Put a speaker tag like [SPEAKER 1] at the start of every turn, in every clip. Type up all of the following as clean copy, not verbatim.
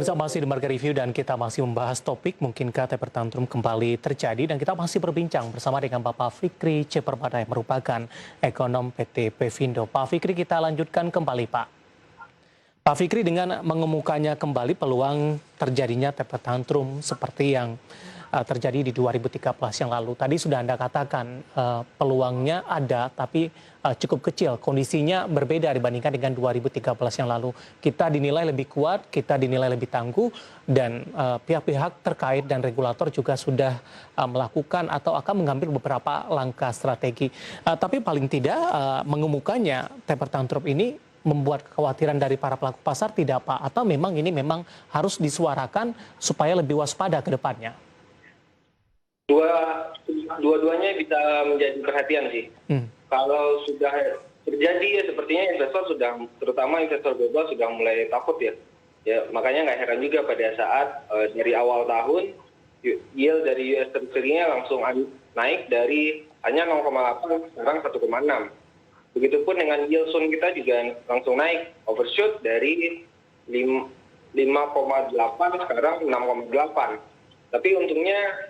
[SPEAKER 1] Pemirsa masih di Market Review dan kita masih membahas topik mungkinkah taper tantrum kembali terjadi dan kita masih berbincang bersama dengan Bapak Fikri C. Permada yang merupakan ekonom PT Pevindo. Pak Fikri, kita lanjutkan kembali Pak. Pak Fikri, dengan mengemukannya kembali peluang terjadinya taper tantrum seperti yang terjadi di 2013 yang lalu. Tadi sudah Anda katakan peluangnya ada tapi cukup kecil. Kondisinya berbeda dibandingkan dengan 2013 yang lalu. Kita dinilai lebih kuat, kita dinilai lebih tangguh dan pihak-pihak terkait dan regulator juga sudah melakukan atau akan mengambil beberapa langkah strategi. Tapi paling tidak mengemukannya taper tantrum ini membuat kekhawatiran dari para pelaku pasar tidak Pak? Atau memang ini memang harus disuarakan supaya lebih waspada ke depannya?
[SPEAKER 2] Dua-duanya bisa menjadi perhatian sih. Kalau sudah terjadi ya sepertinya investor sudah, terutama investor global sudah mulai takut ya. Ya makanya nggak heran juga pada saat dari awal tahun yield dari US Treasury-nya langsung naik dari hanya 0,8 sekarang 1,6. Begitupun dengan yield Sun kita juga langsung naik, overshoot dari 5,8 sekarang 6,8. Tapi untungnya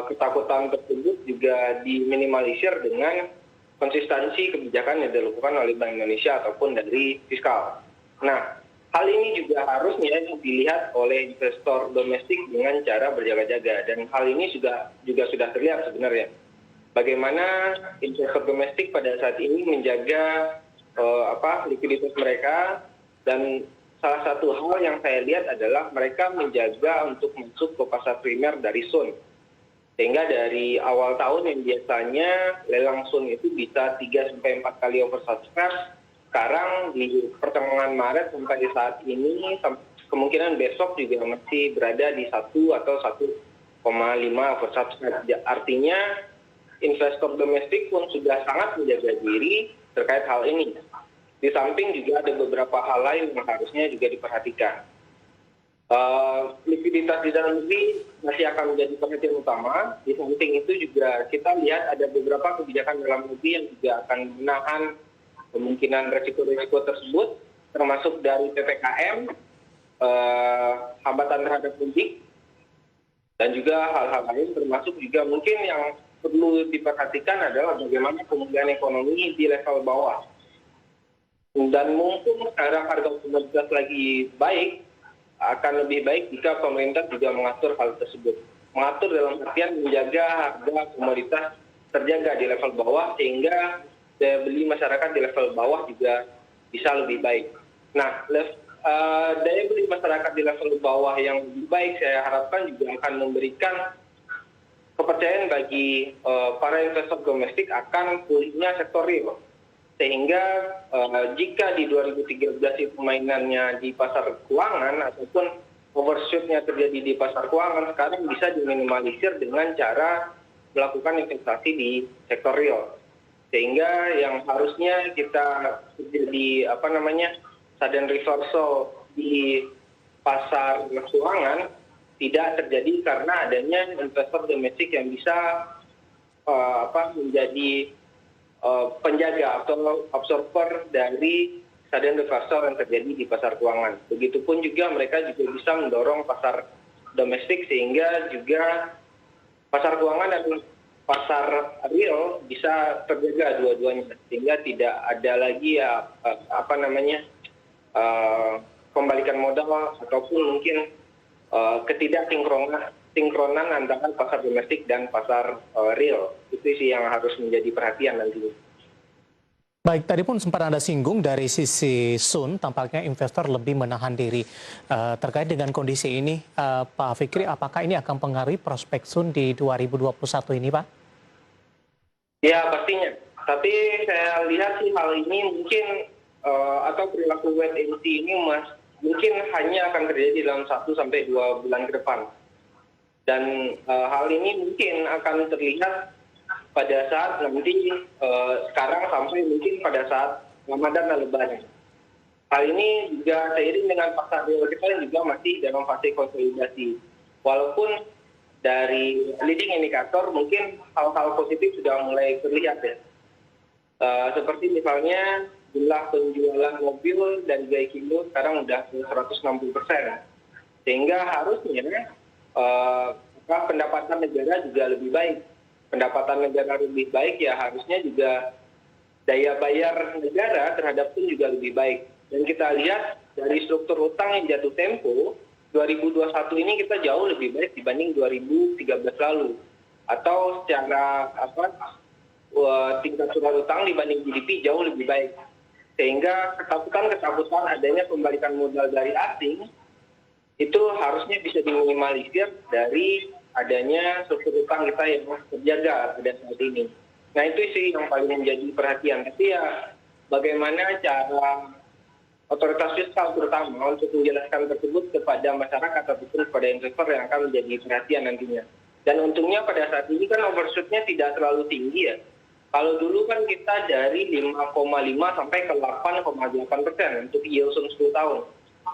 [SPEAKER 2] ketakutan tersebut juga diminimalisir dengan konsistensi kebijakan yang dilakukan oleh Bank Indonesia ataupun dari fiskal. Nah, hal ini juga harusnya dilihat oleh investor domestik dengan cara berjaga-jaga, dan hal ini juga sudah terlihat sebenarnya. Bagaimana investor domestik pada saat ini menjaga likuiditas mereka, dan salah satu hal yang saya lihat adalah mereka menjaga untuk masuk ke pasar primer dari Sun. Sehingga dari awal tahun yang biasanya lelang Sun itu bisa 3-4 kali oversubscribe, sekarang di pertengahan Maret sampai saat ini kemungkinan besok juga masih berada di 1 atau 1,5 oversubscribe. Artinya investor domestik pun sudah sangat menjaga diri terkait hal ini. Di samping juga ada beberapa hal lain yang harusnya juga diperhatikan. Likuiditas di dalam negeri masih akan menjadi perhatian utama. Di samping itu juga kita lihat ada beberapa kebijakan dalam negeri yang juga akan menahan kemungkinan resiko-resiko tersebut, termasuk dari PPKM, hambatan terhadap mudik, dan juga hal-hal lain, termasuk juga mungkin yang perlu diperhatikan adalah bagaimana pemulihan ekonomi di level bawah. Dan mumpung sekarang harga komoditas lagi baik, akan lebih baik jika pemerintah juga mengatur hal tersebut. Mengatur dalam artian menjaga harga komoditas terjaga di level bawah, sehingga daya beli masyarakat di level bawah juga bisa lebih baik. Nah, daya beli masyarakat di level bawah yang lebih baik saya harapkan juga akan memberikan kepercayaan bagi para investor domestik akan pulihnya sektor real. Sehingga jika di 2013 itu mainannya di pasar keuangan ataupun overshoot-nya terjadi di pasar keuangan, sekarang bisa diminimalisir dengan cara melakukan investasi di sektor real. Sehingga yang harusnya kita terjadi sudden reversal di pasar keuangan tidak terjadi karena adanya investor domestik yang bisa menjadi penjaga atau absorber dari sudden reversal yang terjadi di pasar keuangan. Begitupun juga mereka juga bisa mendorong pasar domestik sehingga juga pasar keuangan dan pasar real bisa terjaga dua-duanya, sehingga tidak ada lagi pembalikan modal ataupun mungkin ketidaksinkronan antara pasar domestik dan pasar real. Itu sih yang harus menjadi perhatian nantinya.
[SPEAKER 1] Baik, tadi pun sempat Anda singgung dari sisi Sun, tampaknya investor lebih menahan diri. Terkait dengan kondisi ini, Pak Fikri, apakah ini akan mempengaruhi prospek Sun di 2021 ini, Pak?
[SPEAKER 2] Ya, pastinya. Tapi saya lihat sih hal ini mungkin, atau perilaku wait and see ini mungkin hanya akan terjadi dalam 1-2 bulan ke depan. Dan hal ini mungkin akan terlihat pada saat nanti sekarang sampai mungkin pada saat Ramadan dan Lebaran. Hal ini juga seiring dengan pasar real kita juga masih dalam fase konsolidasi. Walaupun dari leading indikator mungkin hal-hal positif sudah mulai terlihat ya. Seperti misalnya jumlah penjualan mobil dan Gaikindo sekarang udah 160%. Sehingga harusnya pendapatan negara juga lebih baik. Pendapatan negara lebih baik ya harusnya juga daya bayar negara terhadap pun juga lebih baik. Dan kita lihat dari struktur utang yang jatuh tempo, 2021 ini kita jauh lebih baik dibanding 2013 lalu. Atau secara tingkat surat utang dibanding GDP jauh lebih baik. Sehingga ketakutan adanya pembalikan modal dari asing itu harusnya bisa diminimalisir dari adanya struktur utang kita yang terjaga pada saat ini. Nah itu sih yang paling menjadi perhatian. Tapi ya bagaimana cara otoritas fiskal terutama untuk menjelaskan tersebut kepada masyarakat ataupun kepada investor yang akan menjadi perhatian nantinya. Dan untungnya pada saat ini kan overshoot-nya tidak terlalu tinggi ya. Kalau dulu kan kita dari 5,5 sampai ke 8,8% untuk yield 10 tahun.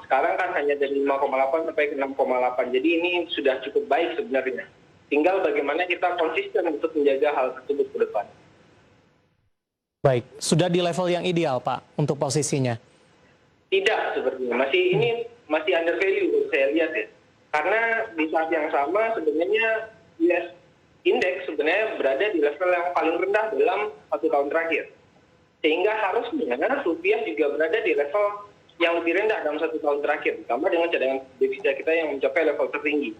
[SPEAKER 2] Sekarang kan hanya dari 5,8 sampai ke 6,8. Jadi ini sudah cukup baik sebenarnya. Tinggal bagaimana kita konsisten untuk menjaga hal tersebut ke depan.
[SPEAKER 1] Baik, sudah di level yang ideal Pak untuk posisinya?
[SPEAKER 2] Tidak sebenarnya. Masih under value saya lihat ya. Karena di saat yang sama sebenarnya US Index sebenarnya berada di level yang paling rendah dalam 1 tahun terakhir. Sehingga harusnya rupiah juga berada di level yang lebih rendah dalam 1 tahun terakhir, ditambah dengan cadangan devisa kita yang mencapai level tertinggi.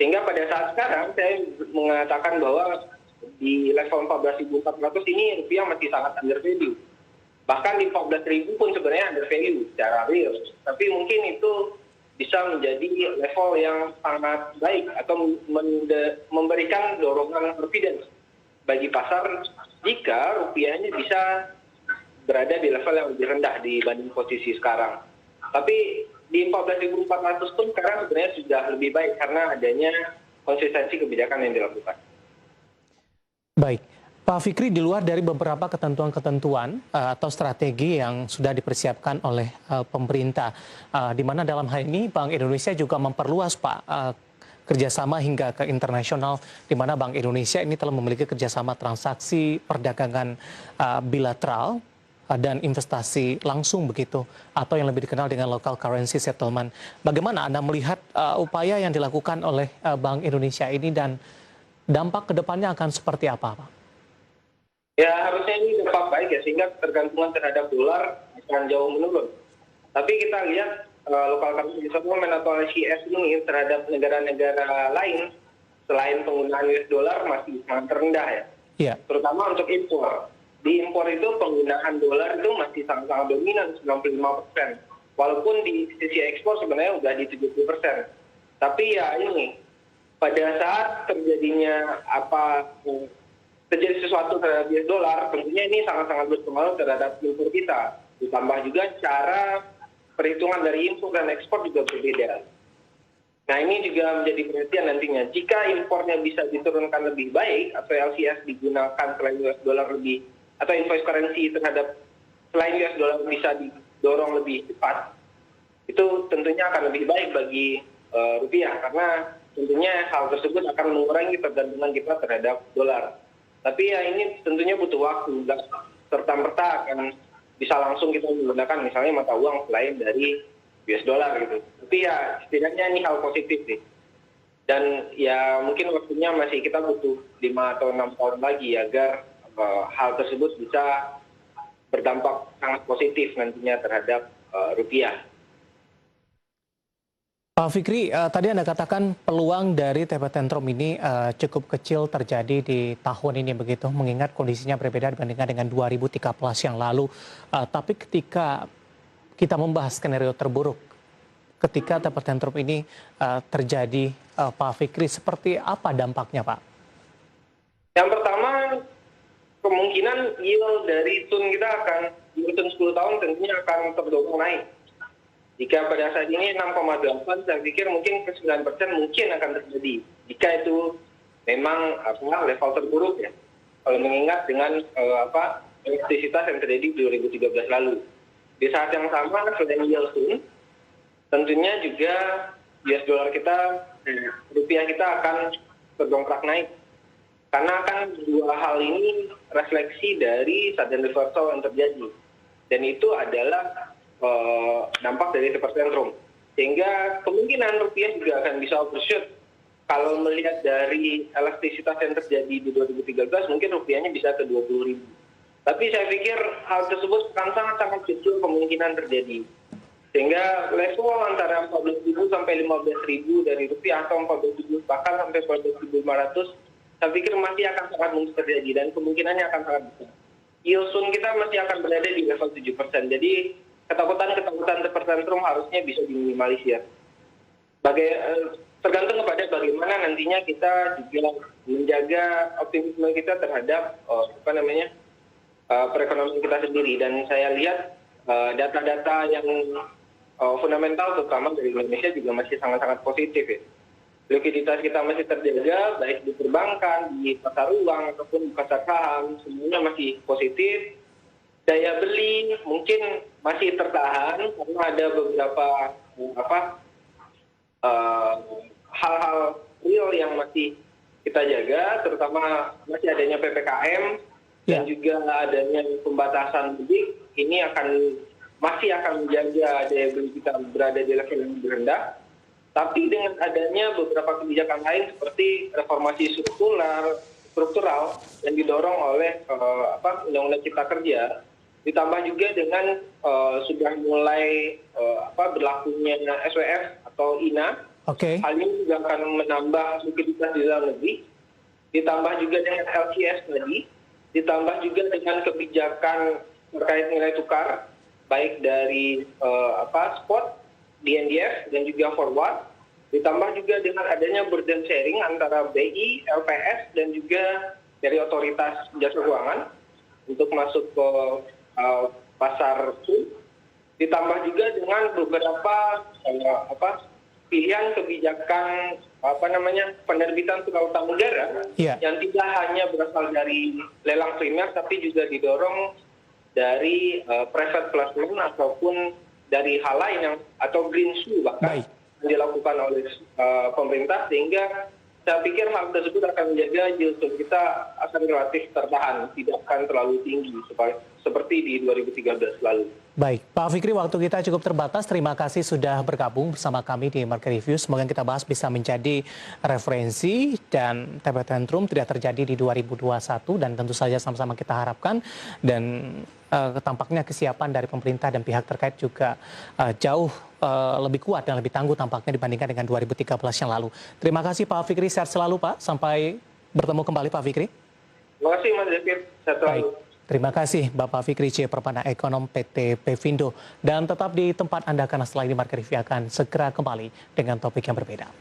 [SPEAKER 2] Sehingga pada saat sekarang saya mengatakan bahwa di level 14.400 ini rupiah masih sangat under value. Bahkan di 14.000 pun sebenarnya under value secara real. Tapi mungkin itu bisa menjadi level yang sangat baik atau memberikan dorongan confidence bagi pasar jika rupiahnya bisa berada di level yang lebih rendah dibanding posisi sekarang. Tapi di 14.400 pun sekarang sebenarnya sudah lebih baik karena adanya konsistensi kebijakan yang dilakukan.
[SPEAKER 1] Baik, Pak Fikri, di luar dari beberapa ketentuan-ketentuan atau strategi yang sudah dipersiapkan oleh pemerintah, di mana dalam hal ini Bank Indonesia juga memperluas Pak kerjasama hingga ke internasional, di mana Bank Indonesia ini telah memiliki kerjasama transaksi perdagangan bilateral dan investasi langsung begitu, atau yang lebih dikenal dengan local currency settlement. Bagaimana Anda melihat upaya yang dilakukan oleh Bank Indonesia ini dan dampak kedepannya akan seperti apa, Pak?
[SPEAKER 2] Ya harusnya ini dampak baik ya, sehingga ketergantungan terhadap dolar akan jauh menurun. Tapi kita lihat local currency settlement atau LCS ini terhadap negara-negara lain selain penggunaan US dollar masih sangat rendah ya.
[SPEAKER 1] Iya.
[SPEAKER 2] Terutama untuk impor. Di impor itu penggunaan dolar itu masih sangat-sangat dominan, 95%. Walaupun di sisi ekspor sebenarnya udah di 70%. Tapi ya ini, pada saat terjadinya terjadi sesuatu terhadap US dollar, tentunya ini sangat-sangat berpengaruh terhadap impor kita. Ditambah juga cara perhitungan dari impor dan ekspor juga berbeda. Nah ini juga menjadi perhatian nantinya. Jika impornya bisa diturunkan lebih baik atau LCS digunakan selain US dollar lebih, atau invoice currency terhadap selain US dollar bisa didorong lebih cepat, itu tentunya akan lebih baik bagi rupiah, karena tentunya hal tersebut akan mengurangi ketergantungan kita terhadap dolar. Tapi ya ini tentunya butuh waktu, nggak serta-merta akan bisa langsung kita menggunakan misalnya mata uang selain dari US dollar gitu. Tapi ya setidaknya ini hal positif sih. Dan ya mungkin waktunya masih kita butuh 5 atau 6 tahun lagi agar hal tersebut bisa berdampak sangat positif nantinya terhadap rupiah.
[SPEAKER 1] Pak Fikri, tadi Anda katakan peluang dari TP Tantrum ini cukup kecil terjadi di tahun ini begitu, mengingat kondisinya berbeda dibandingkan dengan 2013 yang lalu. Tapi ketika kita membahas skenario terburuk, ketika TP Tantrum ini terjadi, Pak Fikri, seperti apa dampaknya, Pak?
[SPEAKER 2] Yang pertama, kemungkinan yield dari tun kita akan, yield tun 10 tahun tentunya akan terdorong naik. Jika pada saat ini 6,8, saya pikir mungkin ke 9% mungkin akan terjadi. Jika itu memang level terburuk ya. Kalau mengingat dengan elastisitas yang terjadi di 2013 lalu. Di saat yang sama, selain yield tun, tentunya juga US dollar kita, rupiah kita akan terdongkrak naik. Karena kan dua hal ini refleksi dari sudden reversal yang terjadi. dan itu adalah dampak dari taper tantrum. Sehingga kemungkinan rupiah juga akan bisa overshoot. Kalau melihat dari elastisitas yang terjadi di 2013, mungkin rupiahnya bisa ke 20.000. Tapi saya pikir hal tersebut akan sangat-sangat kecil kemungkinan terjadi. Sehingga level antara 14.000 sampai 15.000 dari rupiah atau 14.000 bahkan sampai 14.500, saya pikir masih akan sangat mungkin terjadi dan kemungkinannya akan sangat besar. Yield soon kita masih akan berada di level 7%. Jadi ketakutan taper tantrum harusnya bisa diminimalisir. Tergantung kepada bagaimana nantinya kita juga menjaga optimisme kita terhadap perekonomian kita sendiri. Dan saya lihat data-data yang fundamental terutama dari Indonesia juga masih sangat-sangat positif ya. Likuiditas kita masih terjaga baik di perbankan, di pasar uang ataupun di pasar saham, semuanya masih positif. Daya beli mungkin masih tertahan karena ada beberapa hal-hal real yang masih kita jaga, terutama masih adanya PPKM dan juga adanya pembatasan mudik. Ini masih akan menjaga daya beli kita berada di level yang lebih rendah. Tapi dengan adanya beberapa kebijakan lain seperti reformasi struktural yang didorong oleh Undang-Undang Cipta Kerja, ditambah juga dengan sudah mulai berlakunya SWF atau INA. Hal ini juga akan menambah likuiditas di dalam negeri, ditambah juga dengan LCS tadi, ditambah juga dengan kebijakan terkait nilai tukar, baik dari spot, DNDF, dan juga forward, ditambah juga dengan adanya burden sharing antara BI, LPS, dan juga dari otoritas jasa keuangan untuk masuk ke pasar SUM, ditambah juga dengan beberapa pilihan kebijakan penerbitan surat utang negara yang tidak hanya berasal dari lelang primer tapi juga didorong dari private placement ataupun dari hal lain atau green shoe bahkan yang dilakukan oleh pemerintah, sehingga saya pikir hal tersebut akan menjaga yield kita akan relatif tertahan, tidak akan terlalu tinggi seperti di 2013 lalu.
[SPEAKER 1] Baik, Pak Fikri, waktu kita cukup terbatas. Terima kasih sudah bergabung bersama kami di Market Review. Semoga yang kita bahas bisa menjadi referensi dan taper tantrum tidak terjadi di 2021 dan tentu saja sama-sama kita harapkan dan tampaknya kesiapan dari pemerintah dan pihak terkait juga jauh lebih kuat dan lebih tangguh tampaknya dibandingkan dengan 2013 yang lalu. Terima kasih Pak Fikri, sehat selalu Pak. Sampai bertemu kembali Pak Fikri.
[SPEAKER 2] Terima kasih Mas David, sehat selalu.
[SPEAKER 1] Terima kasih Bapak Fikri C. Perpana, Ekonom PT Pevindo. Dan tetap di tempat Anda karena setelah ini Market Review akan segera kembali dengan topik yang berbeda.